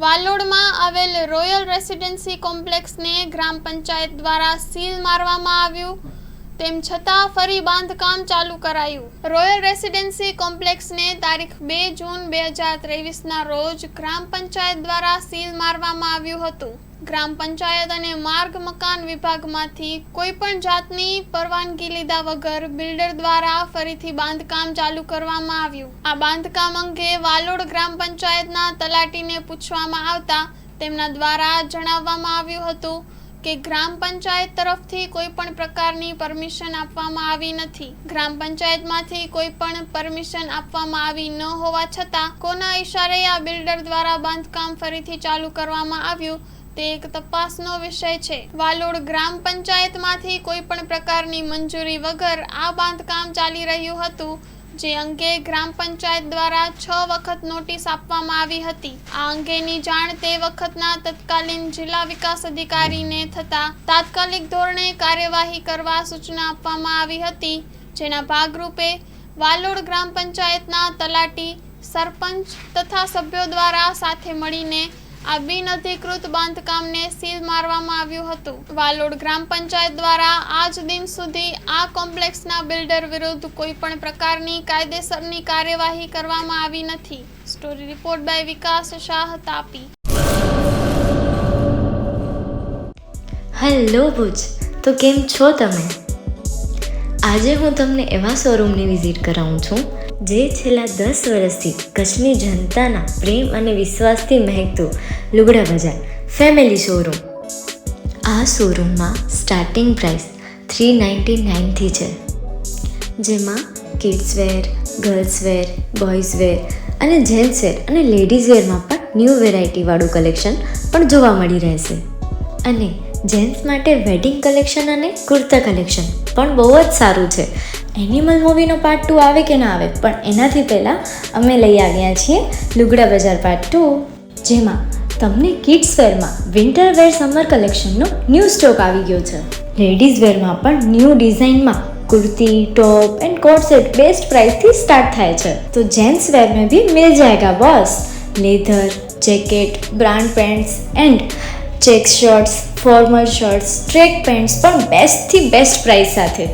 વાલોડમાં આવેલ royal residency કોમ્પ્લેક્સને ગ્રામ પંચાયત દ્વારા seal મારવામાં આવ્યું, તેમ છતાં ફરી બાંધકામ ચાલુ કરાયું. રોયલ રેસિડેન્સી કોમ્પ્લેક્સને તારીખ 2 જૂન 2023ના રોજ ગ્રામ પંચાયત દ્વારા સીલ મારવામાં આવ્યું હતું. ગ્રામ પંચાયત અને માર્ગ મકાન વિભાગમાંથી કોઈ પણ જાતની પરવાનગી લીધા વગર બિલ્ડર દ્વારા ફરીથી બાંધકામ ચાલુ કરવામાં આવ્યું. આ બાંધકામ અંગે વાલોડ ગ્રામ પંચાયતના તલાટીને પૂછવામાં આવતા તેમના દ્વારા જણાવવામાં આવ્યું હતું કે ગ્રામ પંચાયત તરફથી કોઈ પણ પ્રકારની પરમિશન આપવામાં આવી નથી. ગ્રામ પંચાયતમાંથી કોઈ પણ પરમિશન આપવામાં આવી ન હોવા છતાં કોના ઈશારે આ બિલ્ડર દ્વારા બાંધકામ ફરીથી ચાલુ કરવામાં આવ્યું તે એક તપાસનો વિષય છે. વાલોડ ગ્રામ પંચાયતમાંથી કોઈ પણ પ્રકારની મંજૂરી વગર આ બાંધકામ ચાલી રહ્યું હતું, જે અંગે ગ્રામ પંચાયત દ્વારા 6 વખત નોટિસ આપવામાં આવી હતી. આ અંગેની જાણ તે વખતના તત્કાલીન જિલ્લા વિકાસ અધિકારીને થતા તાત્કાલિક ધોરણે કાર્યવાહી કરવા સૂચના આપવામાં આવી હતી, જેના ભાગરૂપે વાલોડ ગ્રામ પંચાયતના તલાટી, સરપંચ તથા સભ્યો દ્વારા સાથે મળીને આ બિનઅધિકૃત બાંધકામને સીલ મારવામાં આવ્યું હતું. વાલોડ ગ્રામ પંચાયત દ્વારા આજ દિન સુધી આ કોમ્પ્લેક્સના બિલ્ડર વિરુદ્ધ કોઈ પણ પ્રકારની કાયદેસરની કાર્યવાહી કરવામાં આવી નથી. Story report by Vikas Shah, Tapi. Hello Bhuj, તો કેમ છો તમે? આજે હું તમને એવા શોરૂમની વિઝિટ કરાવું છું જે છેલ્લા 10 વર્ષથી કચ્છની જનતાના પ્રેમ અને વિશ્વાસથી મહેકતું લુગડા બજાર ફેમિલી શોરૂમ. આ શોરૂમમાં સ્ટાર્ટિંગ પ્રાઇસ 399થી છે, જેમાં kids wear, girls wear, boys wear અને જેન્ટ્સ વેર અને લેડીઝ વેરમાં પણ ન્યૂ વેરાયટીવાળું કલેક્શન પણ જોવા મળી રહેશે. અને જેન્ટ્સ માટે વેડિંગ કલેક્શન અને કુર્તા કલેક્શન પણ બહુ જ સારું છે. એનિમલ મૂવીનો પાર્ટ 2 આવે કે ના આવે, પણ એનાથી પહેલાં અમે લઈ આવ્યા છીએ લુગડા બજાર પાર્ટ 2, જેમાં તમને કિડ્સ વેરમાં વિન્ટર વેર સમર કલેક્શનનો ન્યૂ સ્ટોક આવી ગયો છે. લેડીઝ વેરમાં પણ ન્યૂ ડિઝાઇનમાં kurti, top and coat set best price थी स्टार्ट थाय छे. तो जेंट्स वेर में भी मिल जाएगा boss. Leather, jacket, brand pants and check shirts, formal shirts, track pants પણ બેસ્ટ થી બેસ્ટ પ્રાઇસ સાથે.